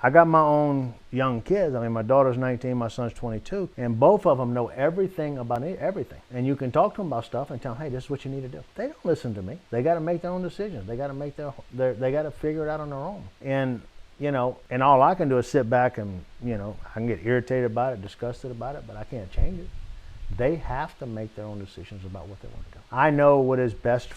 I got my own young kids. I mean, my daughter's 19, my son's 22, and both of them know everything about everything. And you can talk to them about stuff and tell them, hey, this is what you need to do. They don't listen to me. They got to make their own decisions. They got to make they got to figure it out on their own. And and all I can do is sit back and, I can get irritated about it, disgusted about it, but I can't change it. They have to make their own decisions about what they want to do. I know what is best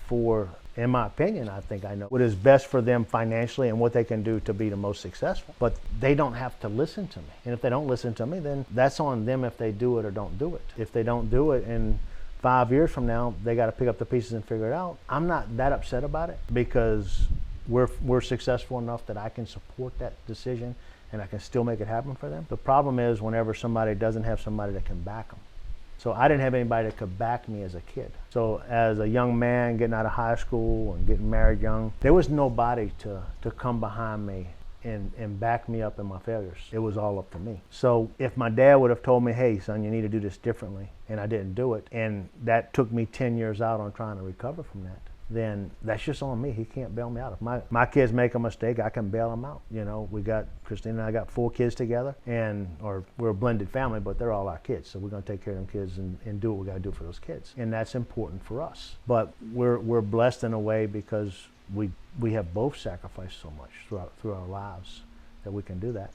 in my opinion, I think I know what is best for them financially and what they can do to be the most successful. But they don't have to listen to me. And if they don't listen to me, then that's on them if they do it or don't do it. If they don't do it and 5 years from now, they got to pick up the pieces and figure it out. I'm not that upset about it because we're successful enough that I can support that decision and I can still make it happen for them. The problem is whenever somebody doesn't have somebody that can back them. So I didn't have anybody that could back me as a kid. So as a young man getting out of high school and getting married young, there was nobody to come behind me and back me up in my failures. It was all up to me. So if my dad would have told me, hey son, you need to do this differently, and I didn't do it, and that took me 10 years out on trying to recover from that, then that's just on me. He can't bail me out. If my kids make a mistake, I can bail them out. Christine and I got 4 kids together, or we're a blended family, but they're all our kids. So we're gonna take care of them kids and do what we gotta do for those kids. And that's important for us. But we're blessed in a way because we have both sacrificed so much through our lives that we can do that.